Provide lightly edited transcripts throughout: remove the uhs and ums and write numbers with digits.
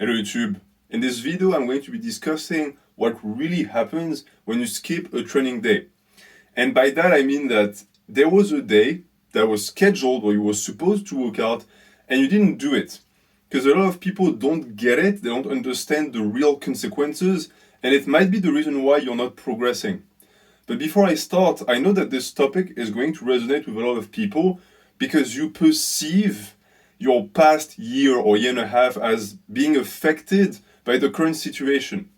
Hello YouTube. In this video I'm going to be discussing what really happens when you skip a training day. And by that I mean that there was a day that was scheduled where you were supposed to work out and you didn't do it. Because a lot of people don't get it, they don't understand the real consequences, and it might be the reason why you're not progressing. But before I start, I know that this topic is going to resonate with a lot of people because you perceive your past year or year and a half as being affected by the current situation.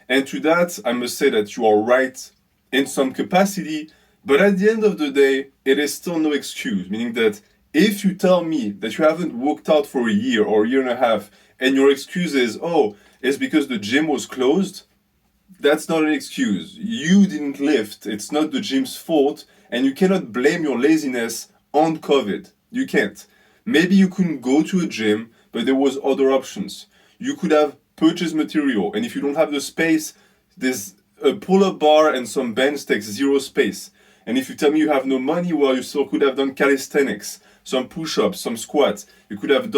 And to that, I must say that you are right in some capacity, but at the end of the day, it is still no excuse, meaning that if you tell me that you haven't worked out for a year or a year and a half, and your excuse is, oh, it's because the gym was closed, that's not an excuse. You didn't lift, it's not the gym's fault, and you cannot blame your laziness on COVID. You can't. Maybe you couldn't go to a gym, but there was other options. You could have purchased material, and if you don't have the space, there's a pull-up bar and some bench takes zero space. And if you tell me you have no money, well, you still could have done calisthenics, some push-ups, some squats. You could have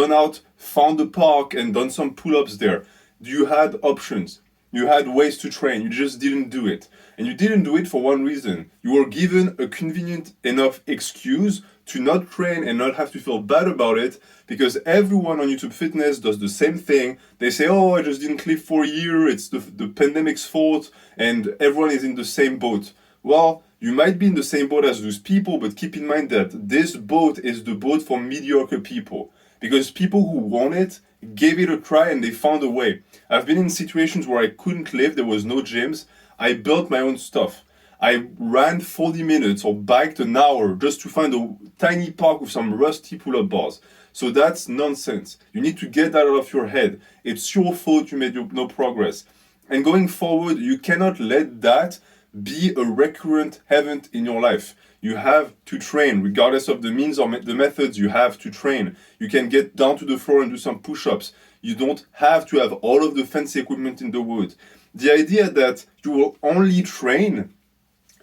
found a park and done some pull-ups there. You had options. You had ways to train. You just didn't do it. And you didn't do it for one reason. You were given a convenient enough excuse to not train and not have to feel bad about it, because everyone on YouTube Fitness does the same thing. They say, oh, I just didn't live for a year, it's the pandemic's fault, and everyone is in the same boat. Well, you might be in the same boat as those people, but keep in mind that this boat is the boat for mediocre people. Because people who want it gave it a try and they found a way. I've been in situations where I couldn't live, there was no gyms. I built my own stuff. I ran 40 minutes or biked an hour just to find a tiny park with some rusty pull-up bars. So that's nonsense. You need to get that out of your head. It's your fault you made no progress. And going forward, you cannot let that be a recurrent event in your life. You have to train, regardless of the means or the methods, you have to train. You can get down to the floor and do some push-ups. You don't have to have all of the fancy equipment in the world. The idea that you will only train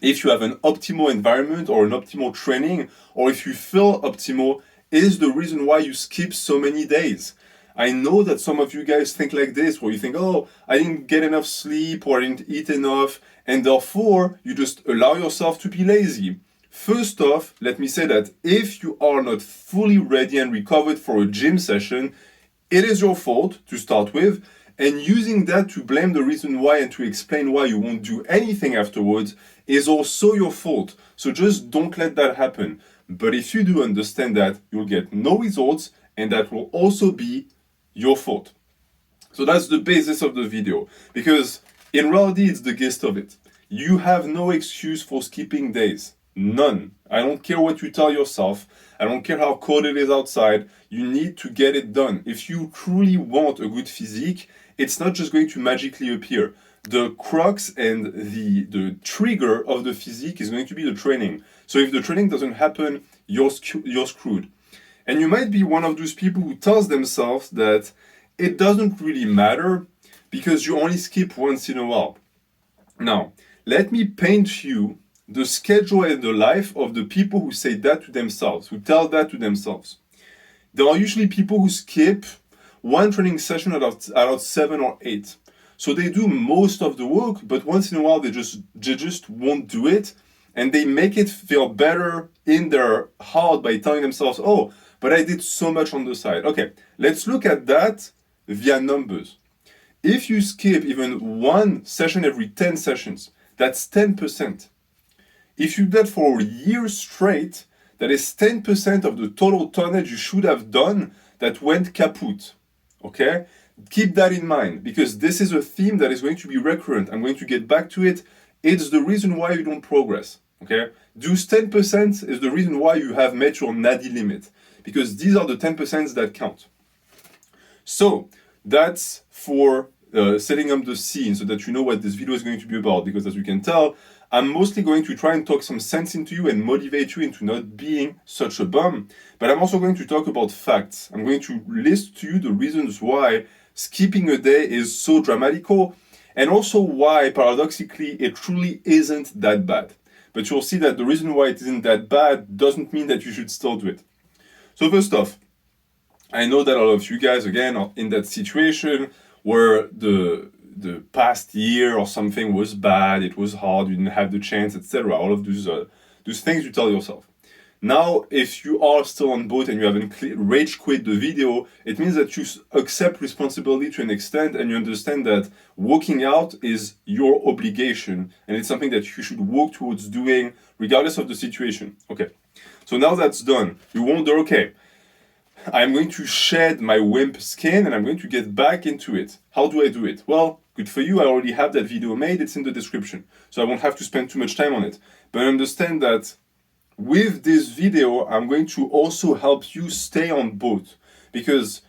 if you have an optimal environment or an optimal training, or if you feel optimal, is the reason why you skip so many days. I know that some of you guys think like this, where you think, oh, I didn't get enough sleep or I didn't eat enough, and therefore you just allow yourself to be lazy. First off, let me say that if you are not fully ready and recovered for a gym session, it is your fault to start with, and using that to blame the reason why and to explain why you won't do anything afterwards is also your fault. So just don't let that happen. But if you do understand that, you'll get no results, and that will also be your fault. So that's the basis of the video, because in reality, it's the gist of it. You have no excuse for skipping days. None. I don't care what you tell yourself. I don't care how cold it is outside. You need to get it done. If you truly want a good physique, it's not just going to magically appear. The crux and the trigger of the physique is going to be the training. So if the training doesn't happen, you're screwed. And you might be one of those people who tells themselves that it doesn't really matter because you only skip once in a while. Now, let me paint you the schedule and the life of the people who say that to themselves, who tell that to themselves. There are usually people who skip one training session out of 7 or 8. So they do most of the work, but once in a while they just won't do it, and they make it feel better in their heart by telling themselves, oh, but I did so much on the side. Okay, let's look at that via numbers. If you skip even one session every 10 sessions, that's 10%. If you do that for a year straight, that is 10% of the total tonnage you should have done that went kaput. Okay? Keep that in mind, because this is a theme that is going to be recurrent. I'm going to get back to it. It's the reason why you don't progress. Okay? Those 10% is the reason why you have met your NADI limit, because these are the 10% that count. So that's for setting up the scene so that you know what this video is going to be about, because as you can tell, I'm mostly going to try and talk some sense into you and motivate you into not being such a bum, but I'm also going to talk about facts. I'm going to list to you the reasons why skipping a day is so dramatical, and also why, paradoxically, it truly isn't that bad. But you'll see that the reason why it isn't that bad doesn't mean that you should still do it. So first off, I know that a lot of you guys, again, are in that situation where the past year or something was bad, it was hard, you didn't have the chance, etc. All of those things you tell yourself. Now, if you are still on boat and you haven't rage quit the video, it means that you accept responsibility to an extent and you understand that working out is your obligation and it's something that you should work towards doing regardless of the situation. Okay, so now that's done. You wonder, okay, I'm going to shed my wimp skin and I'm going to get back into it. How do I do it? Well, good for you. I already have that video made. It's in the description. So I won't have to spend too much time on it. But understand that with this video, I'm going to also help you stay on boat, because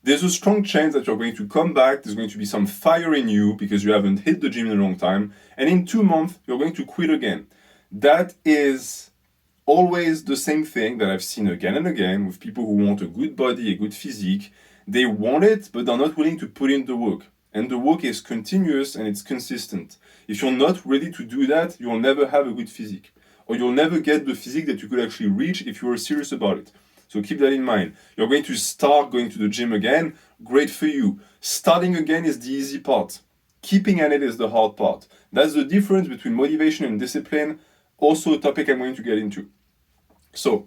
there's a strong chance that you're going to come back, there's going to be some fire in you because you haven't hit the gym in a long time, and in 2 months, you're going to quit again. That is always the same thing that I've seen again and again with people who want a good body, a good physique. They want it, but they're not willing to put in the work. And the work is continuous and it's consistent. If you're not ready to do that, you'll never have a good physique. Or you'll never get the physique that you could actually reach if you were serious about it. So keep that in mind. You're going to start going to the gym again. Great for you. Starting again is the easy part. Keeping at it is the hard part. That's the difference between motivation and discipline. Also a topic I'm going to get into. So,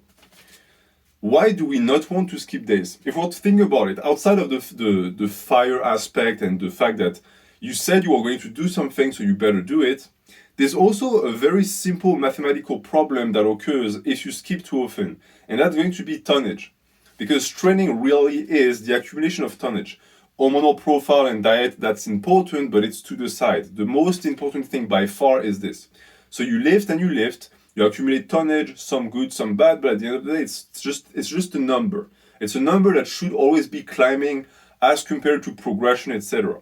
why do we not want to skip days? If we're to think about it, outside of the fire aspect and the fact that you said you were going to do something, so you better do it, there's also a very simple mathematical problem that occurs if you skip too often, and that's going to be tonnage. Because training really is the accumulation of tonnage. Hormonal profile and diet, that's important, but it's to the side. The most important thing by far is this. So you lift and you lift, you accumulate tonnage, some good, some bad, but at the end of the day, it's just a number. It's a number that should always be climbing as compared to progression, etc.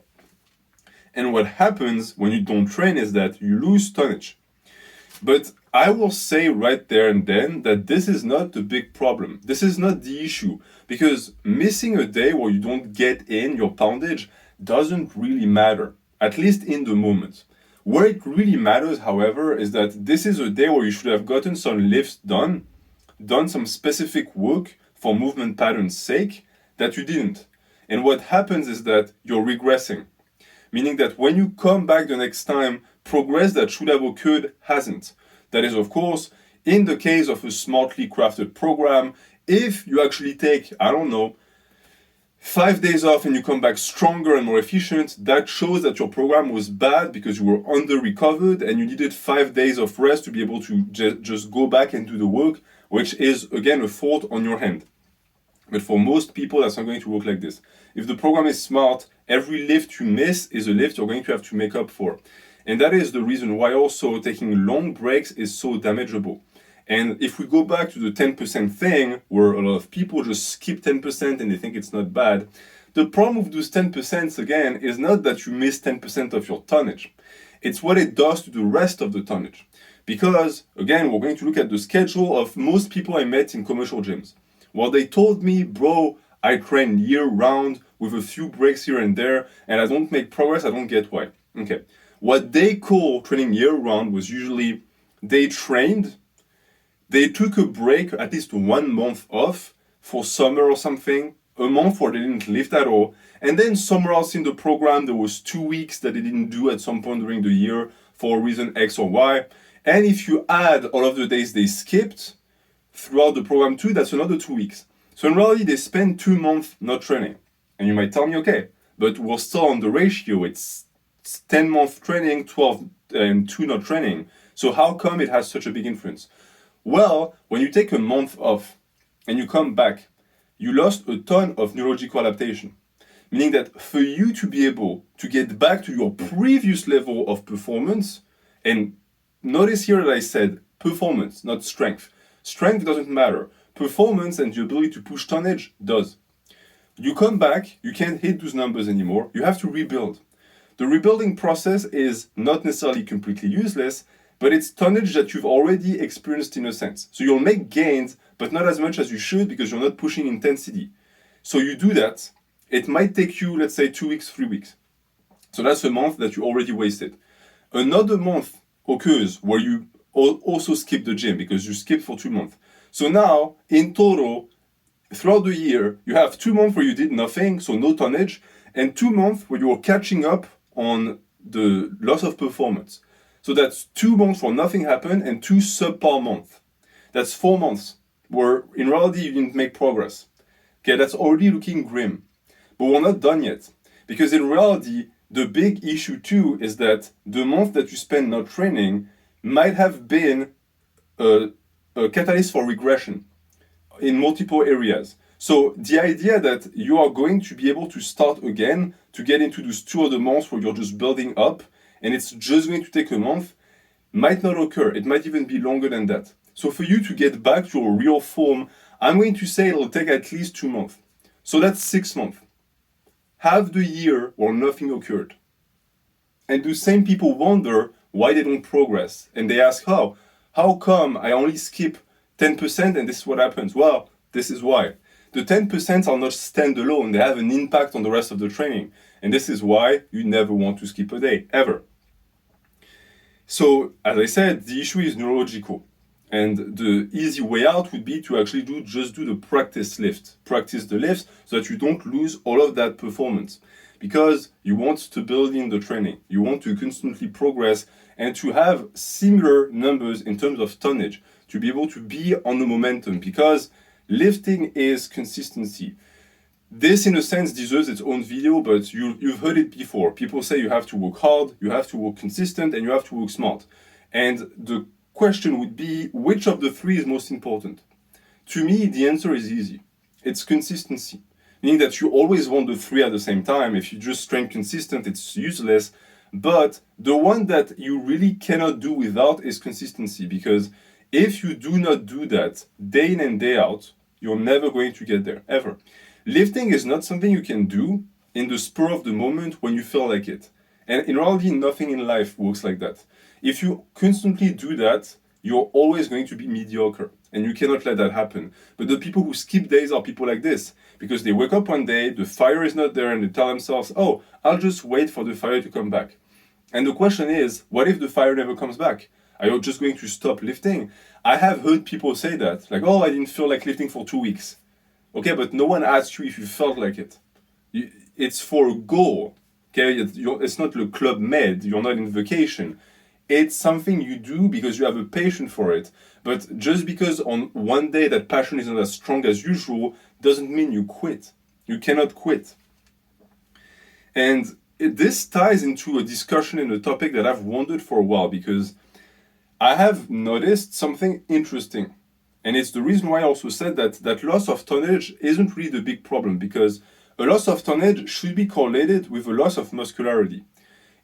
And what happens when you don't train is that you lose tonnage. But I will say right there and then that this is not the big problem. This is not the issue, because missing a day where you don't get in your poundage doesn't really matter, at least in the moment. Where it really matters, however, is that this is a day where you should have gotten some lifts done some specific work for movement pattern's sake that you didn't. And what happens is that you're regressing. Meaning that when you come back the next time, progress that should have occurred hasn't. That is, of course, in the case of a smartly crafted program, if you actually take, 5 days off and you come back stronger and more efficient, that shows that your program was bad because you were under-recovered and you needed 5 days of rest to be able to just go back and do the work, which is, again, a fault on your hand. But for most people, that's not going to work like this. If the program is smart, every lift you miss is a lift you're going to have to make up for. And that is the reason why also taking long breaks is so damageable. And if we go back to the 10% thing, where a lot of people just skip 10% and they think it's not bad, the problem with those 10% again is not that you miss 10% of your tonnage. It's what it does to the rest of the tonnage. Because, again, we're going to look at the schedule of most people I met in commercial gyms. Well, they told me, bro, I train year-round with a few breaks here and there, and I don't make progress, I don't get why. Okay. What they call training year-round was usually they trained, they took a break, at least 1 month off for summer or something, a month where they didn't lift at all, and then somewhere else in the program there was 2 weeks that they didn't do at some point during the year for a reason X or Y. And if you add all of the days they skipped throughout the program too, that's another 2 weeks. So in reality, they spend 2 months not training. And you might tell me, okay, but we're still on the ratio. It's 10 months training, 12 and 2 not training. So how come it has such a big influence? Well, when you take a month off and you come back, you lost a ton of neurological adaptation. Meaning that for you to be able to get back to your previous level of performance, and notice here that I said performance, not strength. Strength doesn't matter. Performance and the ability to push tonnage does. You come back, you can't hit those numbers anymore, you have to rebuild. The rebuilding process is not necessarily completely useless, but it's tonnage that you've already experienced in a sense. So you'll make gains, but not as much as you should because you're not pushing intensity. So you do that, it might take you, let's say, 2 weeks, 3 weeks. So that's a month that you already wasted. Another month occurs where you also skip the gym because you skipped for 2 months. So now, in total, throughout the year, you have 2 months where you did nothing, so no tonnage, and 2 months where you're catching up on the loss of performance. So that's 2 months where nothing happened and 2 subpar months. That's 4 months where in reality you didn't make progress. Okay, that's already looking grim. But we're not done yet. Because in reality, the big issue too is that the month that you spend not training might have been a catalyst for regression in multiple areas. So the idea that you are going to be able to start again to get into those 2 other months where you're just building up and it's just going to take a month might not occur. It might even be longer than that. So for you to get back to a real form, I'm going to say it'll take at least 2 months. So that's 6 months. Half the year where nothing occurred. And the same people wonder why they don't progress. And they ask how? How come I only skip 10% and this is what happens? Well, this is why. The 10% are not standalone, they have an impact on the rest of the training. And this is why you never want to skip a day, ever. So, as I said, the issue is neurological. And the easy way out would be to actually just do the practice lift. Practice the lifts so that you don't lose all of that performance. Because you want to build in the training. You want to constantly progress and to have similar numbers in terms of tonnage. To be able to be on the momentum. Because lifting is consistency. This, in a sense, deserves its own video, but you've heard it before. People say you have to work hard, you have to work consistent, and you have to work smart. And the question would be, which of the 3 is most important? To me, the answer is easy. It's consistency. Meaning that you always want the 3 at the same time. If you just train consistent, it's useless. But the one that you really cannot do without is consistency. Because if you do not do that day in and day out, you're never going to get there, ever. Lifting is not something you can do in the spur of the moment when you feel like it. And in reality, nothing in life works like that. If you constantly do that, you're always going to be mediocre. And you cannot let that happen. But the people who skip days are people like this. Because they wake up one day, the fire is not there, and they tell themselves, oh, I'll just wait for the fire to come back. And the question is, what if the fire never comes back? Are you just going to stop lifting? I have heard people say that. Like, oh, I didn't feel like lifting for 2 weeks. Okay, but no one asked you if you felt like it. It's for a goal. Okay, it's not the Club Med. You're not in vacation. It's something you do because you have a passion for it. But just because on one day that passion is not as strong as usual doesn't mean you quit. You cannot quit. And this ties into a discussion in a topic that I've wondered for a while because I have noticed something interesting. And it's the reason why I also said that loss of tonnage isn't really the big problem because a loss of tonnage should be correlated with a loss of muscularity.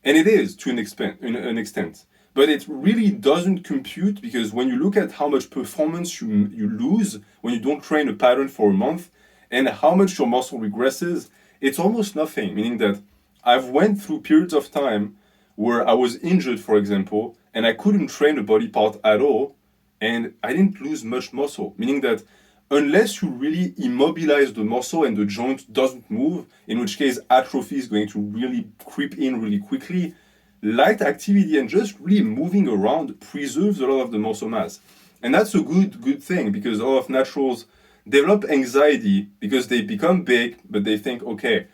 And it is to an extent. But it really doesn't compute because when you look at how much performance you lose when you don't train a pattern for a month and how much your muscle regresses, it's almost nothing. Meaning that I've went through periods of time where I was injured, for example, and I couldn't train a body part at all. And I didn't lose much muscle, meaning that unless you really immobilize the muscle and the joint doesn't move, in which case atrophy is going to really creep in really quickly, light activity and just really moving around preserves a lot of the muscle mass. And that's a good thing because a lot of naturals develop anxiety because they become big, but they think, okay,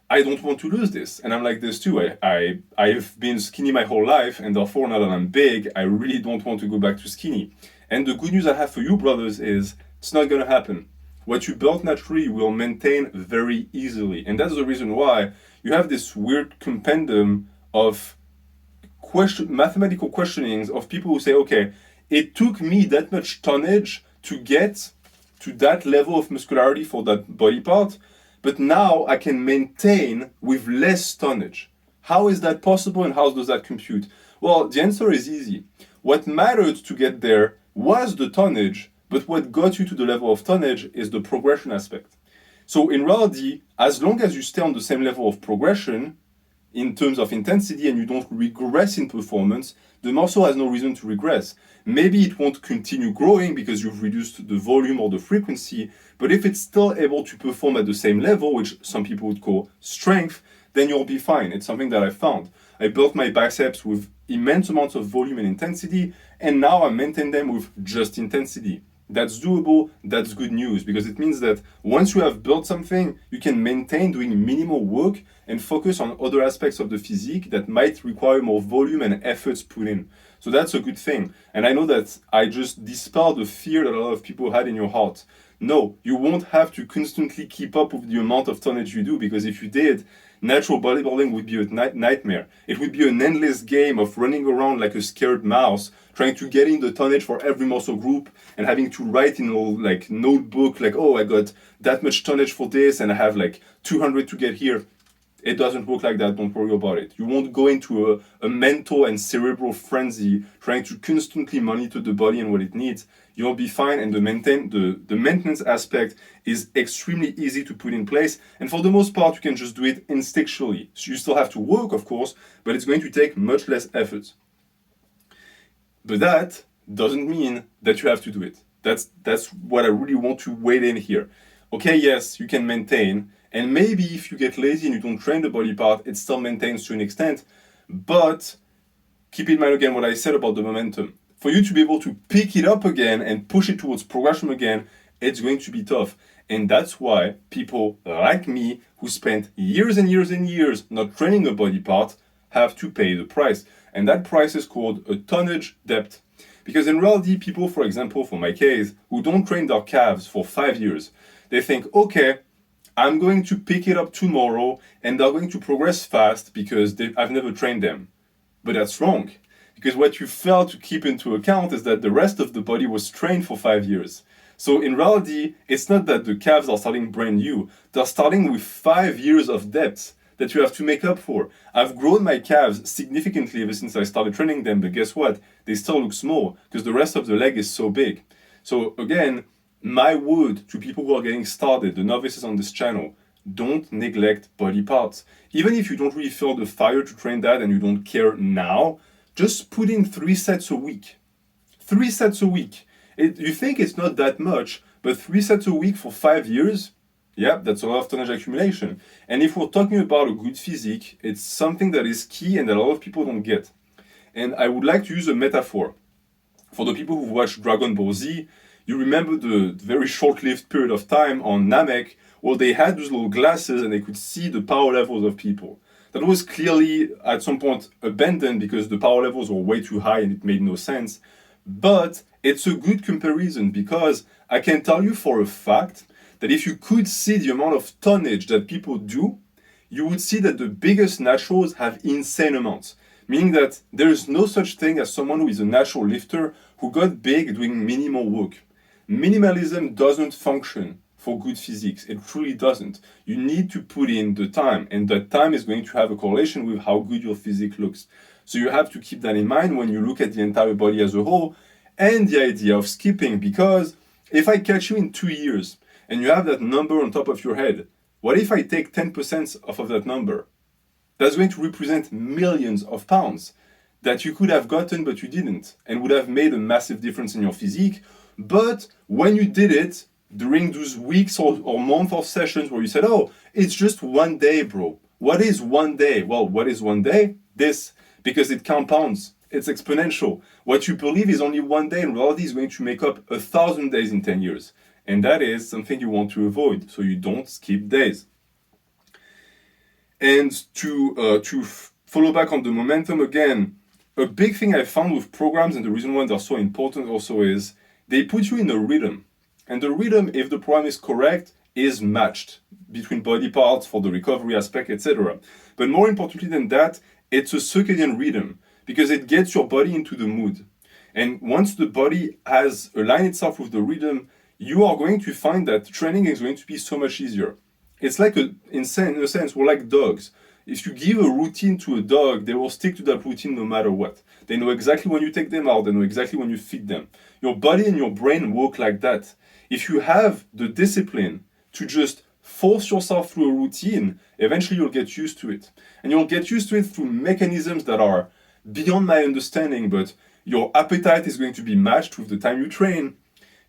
I don't want to lose this. And I'm like this too. I've been skinny my whole life, and therefore now that I'm big, I really don't want to go back to skinny. And the good news I have for you, brothers, is it's not going to happen. What you built naturally will maintain very easily. And that's the reason why you have this weird compendium of mathematical questionings of people who say, okay, it took me that much tonnage to get to that level of muscularity for that body part, but now I can maintain with less tonnage. How is that possible and how does that compute? Well, the answer is easy. What mattered to get there was the tonnage, but what got you to the level of tonnage is the progression aspect. So in reality, as long as you stay on the same level of progression in terms of intensity and you don't regress in performance, the muscle has no reason to regress. Maybe it won't continue growing because you've reduced the volume or the frequency, but if it's still able to perform at the same level, which some people would call strength, then you'll be fine. It's something that I found. I built my biceps with immense amounts of volume and intensity, and now I maintain them with just intensity. that's doable, that's good news, because it means that once you have built something, you can maintain doing minimal work and focus on other aspects of the physique that might require more volume and efforts put in. So that's a good thing. And I know that I just dispelled the fear that a lot of people had in your heart. No, you won't have to constantly keep up with the amount of tonnage you do, because if you did, natural bodybuilding would be a nightmare. It would be an endless game of running around like a scared mouse, trying to get in the tonnage for every muscle group and having to write in a like notebook like, oh, I got that much tonnage for this and I have like 200 to get here. It doesn't work like that. Don't worry about it. You won't go into a mental and cerebral frenzy trying to constantly monitor the body and what it needs. You'll be fine, and the maintenance aspect is extremely easy to put in place. And for the most part, you can just do it instinctually. So you still have to work, of course, but it's going to take much less effort. But that doesn't mean that you have to do it. That's what I really want to weigh in here. Okay, yes, you can maintain, and maybe if you get lazy and you don't train the body part, it still maintains to an extent. But keep in mind again what I said about the momentum. For you to be able to pick it up again and push it towards progression again, it's going to be tough. And that's why people like me, who spent years and years and years not training a body part, have to pay the price. And that price is called a tonnage debt. Because in reality, people, for example, for my case, who don't train their calves for 5 years, they think, okay, I'm going to pick it up tomorrow and they're going to progress fast because I've never trained them. But that's wrong. Because what you fail to keep into account is that the rest of the body was trained for 5 years. So in reality, it's not that the calves are starting brand new. They're starting with 5 years of debt that you have to make up for. I've grown my calves significantly ever since I started training them, but guess what? They still look small because the rest of the leg is so big. So again, my word to people who are getting started, the novices on this channel, don't neglect body parts. Even if you don't really feel the fire to train that and you don't care now, just put in 3 sets a week. 3 sets a week. You think it's not that much, but 3 sets a week for 5 years, yeah, that's a lot of tonnage accumulation. And if we're talking about a good physique, it's something that is key and that a lot of people don't get. And I would like to use a metaphor. For the people who've watched Dragon Ball Z, you remember the very short-lived period of time on Namek where they had those little glasses and they could see the power levels of people. That was clearly at some point abandoned because the power levels were way too high and it made no sense. But it's a good comparison because I can tell you for a fact that if you could see the amount of tonnage that people do, you would see that the biggest naturals have insane amounts. Meaning that there is no such thing as someone who is a natural lifter who got big doing minimal work. Minimalism doesn't function for good physiques. It truly doesn't. You need to put in the time, and that time is going to have a correlation with how good your physique looks. So you have to keep that in mind when you look at the entire body as a whole, and the idea of skipping, because if I catch you in 2 years, and you have that number on top of your head, what if I take 10% off of that number? That's going to represent millions of pounds that you could have gotten but you didn't, and would have made a massive difference in your physique. But when you did it, during those weeks or months of sessions where you said, oh, it's just 1 day, bro. What is 1 day? Well, what is 1 day? This, because it compounds. It's exponential. What you believe is only 1 day in reality is going to make up 1,000 days in 10 years. And that is something you want to avoid, so you don't skip days. And to follow back on the momentum again, a big thing I found with programs, and the reason why they're so important also, is they put you in a rhythm. And the rhythm, if the program is correct, is matched between body parts for the recovery aspect, etc. But more importantly than that, it's a circadian rhythm because it gets your body into the mood. And once the body has aligned itself with the rhythm, you are going to find that training is going to be so much easier. It's like, in a sense, we're like dogs. If you give a routine to a dog, they will stick to that routine no matter what. They know exactly when you take them out, they know exactly when you feed them. Your body and your brain work like that. If you have the discipline to just force yourself through a routine, eventually you'll get used to it. And you'll get used to it through mechanisms that are beyond my understanding, but your appetite is going to be matched with the time you train.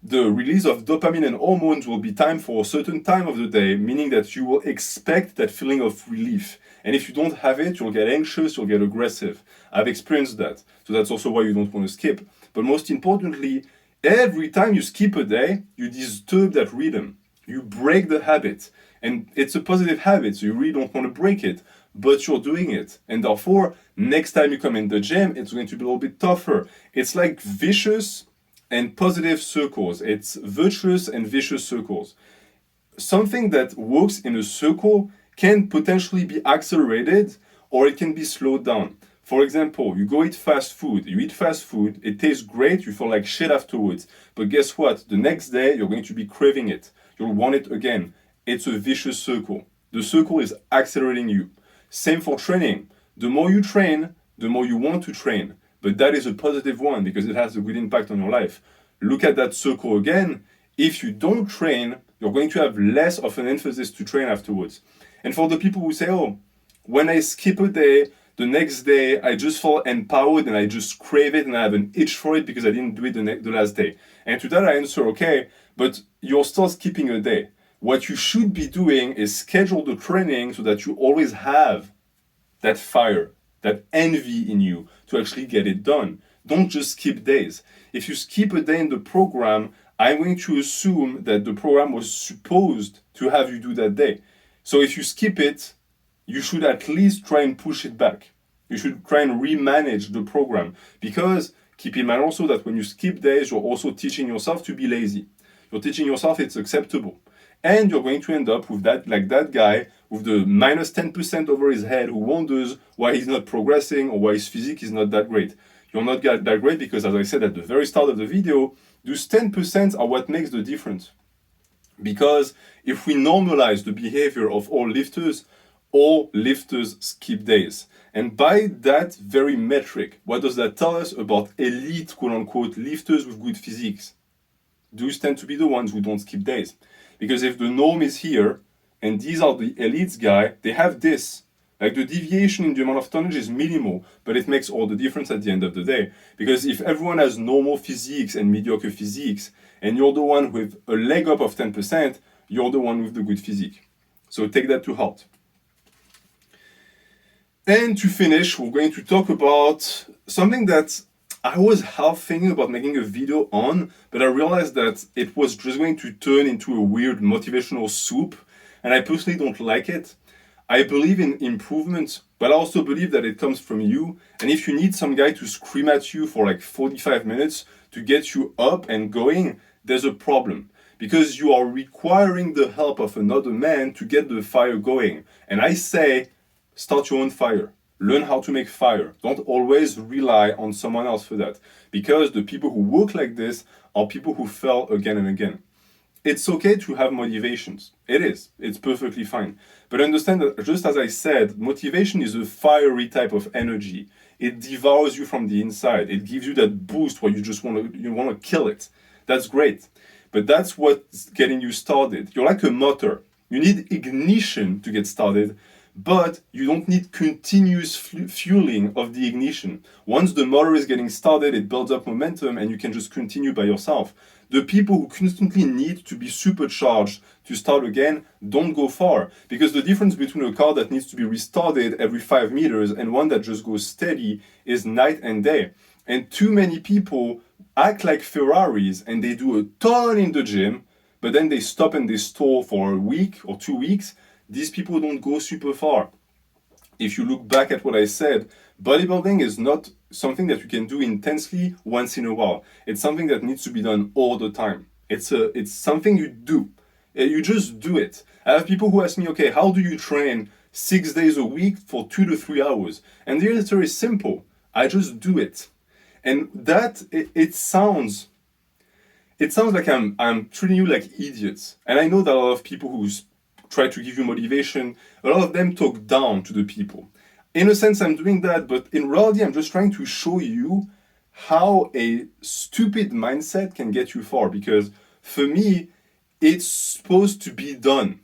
The release of dopamine and hormones will be timed for a certain time of the day, meaning that you will expect that feeling of relief. And if you don't have it, you'll get anxious, you'll get aggressive. I've experienced that. So that's also why you don't want to skip. But most importantly, Every time you skip a day, you disturb that rhythm. You break the habit. And it's a positive habit, so you really don't want to break it, but you're doing it. And therefore, next time you come in the gym, it's going to be a little bit tougher. It's like vicious and positive circles. It's virtuous and vicious circles. Something that works in a circle can potentially be accelerated or it can be slowed down. For example, you go eat fast food. You eat fast food, it tastes great, you feel like shit afterwards. But guess what? The next day, you're going to be craving it. You'll want it again. It's a vicious circle. The circle is accelerating you. Same for training. The more you train, the more you want to train. But that is a positive one because it has a good impact on your life. Look at that circle again. If you don't train, you're going to have less of an emphasis to train afterwards. And for the people who say, oh, when I skip a day, the next day I just feel empowered and I just crave it and I have an itch for it because I didn't do it the last day. And to that I answer, okay, but you're still skipping a day. What you should be doing is schedule the training so that you always have that fire, that envy in you to actually get it done. Don't just skip days. If you skip a day in the program, I'm going to assume that the program was supposed to have you do that day. So if you skip it, you should at least try and push it back. You should try and remanage the program because keep in mind also that when you skip days, you're also teaching yourself to be lazy. You're teaching yourself it's acceptable. And you're going to end up with that, like that guy with the minus 10% over his head who wonders why he's not progressing or why his physique is not that great. You're not that great because, as I said at the very start of the video, those 10% are what makes the difference. Because if we normalize the behavior of all lifters skip days. And by that very metric, what does that tell us about elite, quote-unquote, lifters with good physiques? Those tend to be the ones who don't skip days. Because if the norm is here, and these are the elites guy, they have this. Like the deviation in the amount of tonnage is minimal, but it makes all the difference at the end of the day. Because if everyone has normal physiques and mediocre physiques, and you're the one with a leg up of 10%, you're the one with the good physique. So take that to heart. And to finish, we're going to talk about something that I was half thinking about making a video on, but I realized that it was just going to turn into a weird motivational soup, and I personally don't like it. I believe in improvement, but I also believe that it comes from you, and if you need some guy to scream at you for like 45 minutes to get you up and going, there's a problem. Because you are requiring the help of another man to get the fire going. And I say, start your own fire. Learn how to make fire. Don't always rely on someone else for that. Because the people who work like this are people who fail again and again. It's okay to have motivations. It is. It's perfectly fine. But understand that, just as I said, motivation is a fiery type of energy. It devours you from the inside. It gives you that boost where you want to kill it. That's great. But that's what's getting you started. You're like a motor. You need ignition to get started, but you don't need continuous fueling of the ignition. Once the motor is getting started, it builds up momentum and you can just continue by yourself. The people who constantly need to be supercharged to start again don't go far, because the difference between a car that needs to be restarted every 5 meters and one that just goes steady is night and day. And too many people act like Ferraris and they do a ton in the gym, but then they stop and they stall for a week or 2 weeks. These people don't go super far. If you look back at what I said, bodybuilding is not something that you can do intensely once in a while. It's something that needs to be done all the time. It's something you do. You just do it. I have people who ask me, okay, how do you train 6 days a week for 2 to 3 hours? And the answer is simple. I just do it. And that, it sounds like I'm treating you like idiots. And I know that a lot of people who try to give you motivation, a lot of them talk down to the people. In a sense, I'm doing that, but in reality, I'm just trying to show you how a stupid mindset can get you far. Because for me, it's supposed to be done.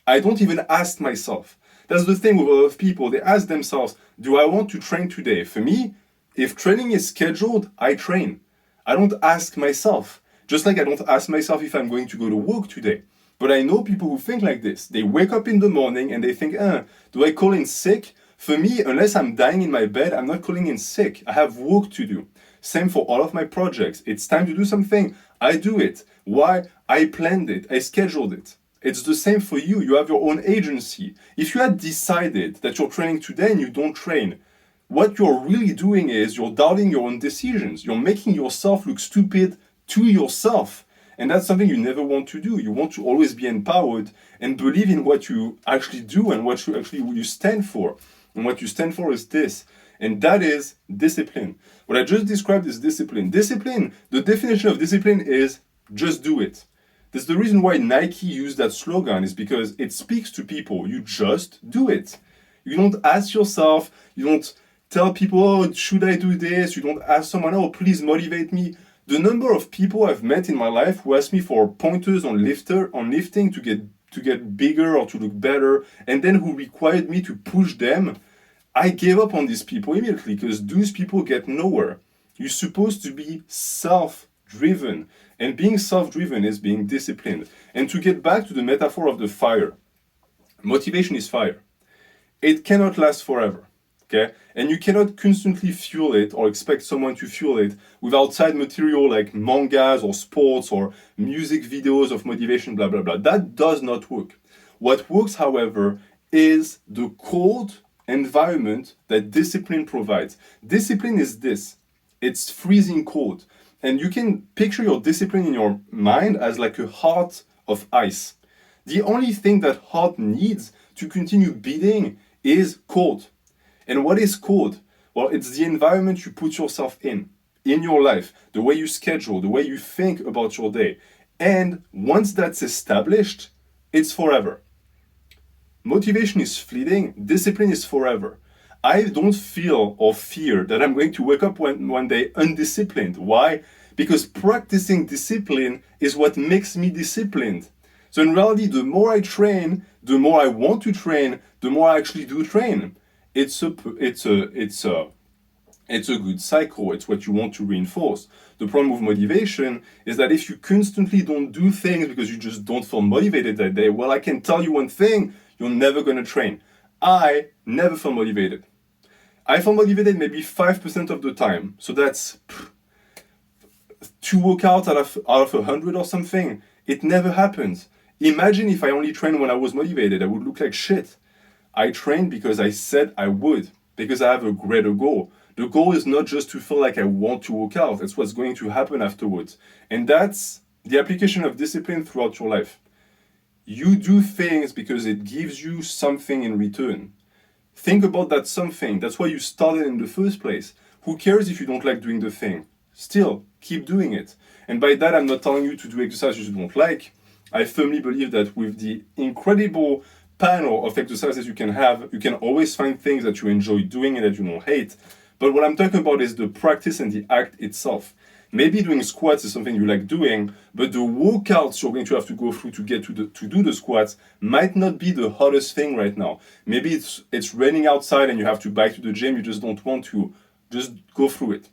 I don't even ask myself. That's the thing with a lot of people. They ask themselves, do I want to train today? For me, if training is scheduled, I train. I don't ask myself. Just like I don't ask myself if I'm going to go to work today. But I know people who think like this. They wake up in the morning and they think, do I call in sick? For me, unless I'm dying in my bed, I'm not calling in sick. I have work to do. Same for all of my projects. It's time to do something. I do it. Why? I planned it. I scheduled it. It's the same for you. You have your own agency. If you had decided that you're training today and you don't train, what you're really doing is you're doubting your own decisions. You're making yourself look stupid to yourself. And that's something you never want to do. You want to always be empowered and believe in what you actually do and what you stand for. And what you stand for is this. And that is discipline. What I just described is discipline. Discipline, the definition of discipline is just do it. That's the reason why Nike used that slogan, is because it speaks to people. You just do it. You don't ask yourself, you don't tell people, oh, should I do this? You don't ask someone, oh, please motivate me. The number of people I've met in my life who ask me for pointers on lifting to get bigger or to look better, and then who required me to push them, I gave up on these people immediately, because those people get nowhere. You're supposed to be self-driven, and being self-driven is being disciplined. And to get back to the metaphor of the fire, motivation is fire. It cannot last forever. Okay? And you cannot constantly fuel it or expect someone to fuel it with outside material like mangas or sports or music videos of motivation, blah, blah, blah. That does not work. What works, however, is the cold environment that discipline provides. Discipline is this. It's freezing cold. And you can picture your discipline in your mind as like a heart of ice. The only thing that heart needs to continue beating is cold. And what is cold? Well, it's the environment you put yourself in your life, the way you schedule, the way you think about your day. And once that's established, it's forever. Motivation is fleeting, discipline is forever. I don't feel or fear that I'm going to wake up one day undisciplined. Why? Because practicing discipline is what makes me disciplined. So in reality, the more I train, the more I want to train, the more I actually do train. It's a good cycle. It's what you want to reinforce. The problem with motivation is that if you constantly don't do things because you just don't feel motivated that day, well, I can tell you one thing, you're never going to train. I never feel motivated. I feel motivated maybe 5% of the time. So that's 2 workouts out of 100 or something. It never happens. Imagine if I only trained when I was motivated. I would look like shit. I train because I said I would, because I have a greater goal. The goal is not just to feel like I want to work out. It's what's going to happen afterwards. And that's the application of discipline throughout your life. You do things because it gives you something in return. Think about that something. That's why you started in the first place. Who cares if you don't like doing the thing? Still, keep doing it. And by that, I'm not telling you to do exercises you don't like. I firmly believe that with the incredible panel of exercises you can have, you can always find things that you enjoy doing and that you don't hate. But what I'm talking about is the practice and the act itself. Maybe doing squats is something you like doing, but the workouts you're going to have to go through to get to do the squats might not be the hottest thing right now. Maybe it's raining outside and you have to bike to the gym, you just don't want to. Just go through it.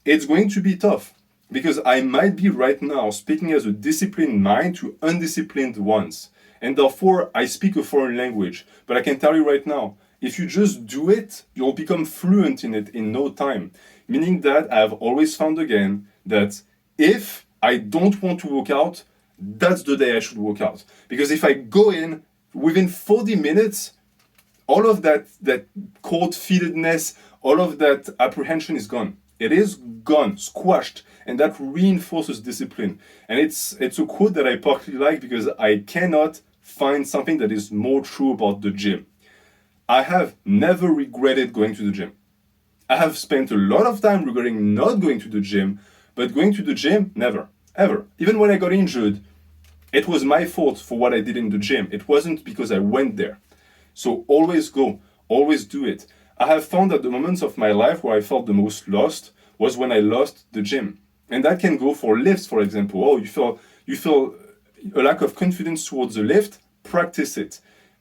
It's going to be tough, because I might be right now speaking as a disciplined mind to undisciplined ones. And therefore, I speak a foreign language. But I can tell you right now, if you just do it, you'll become fluent in it in no time. Meaning that I have always found again that if I don't want to work out, that's the day I should work out. Because if I go in, within 40 minutes, all of that cold-feetedness, all of that apprehension is gone. It is gone, squashed, and that reinforces discipline. And it's a quote that I particularly like because I cannot find something that is more true about the gym. I have never regretted going to the gym. I have spent a lot of time regretting not going to the gym, but going to the gym, never, ever. Even when I got injured, it was my fault for what I did in the gym. It wasn't because I went there. So always go, always do it. I have found that the moments of my life where I felt the most lost was when I lost the gym. And that can go for lifts, for example. Oh, you feel a lack of confidence towards the lift, practice it.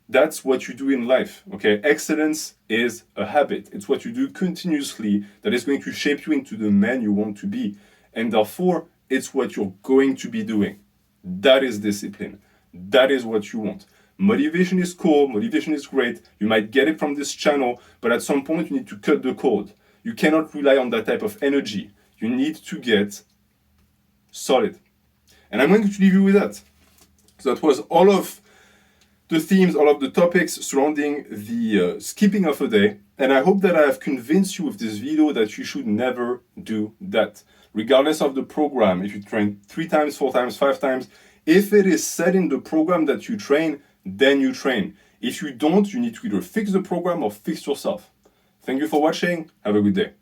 That's what you do in life, okay? Excellence is a habit. It's what you do continuously that is going to shape you into the man you want to be. And therefore, it's what you're going to be doing. That is discipline. That is what you want. Motivation is cool, motivation is great. You might get it from this channel, but at some point you need to cut the cord. You cannot rely on that type of energy. You need to get solid. And I'm going to leave you with that. So that was all of the themes, all of the topics surrounding the skipping of a day. And I hope that I have convinced you with this video that you should never do that. Regardless of the program, if you train 3 times, 4 times, 5 times, if it is set in the program that you train, then you train. If you don't, you need to either fix the program or fix yourself. Thank you for watching. Have a good day.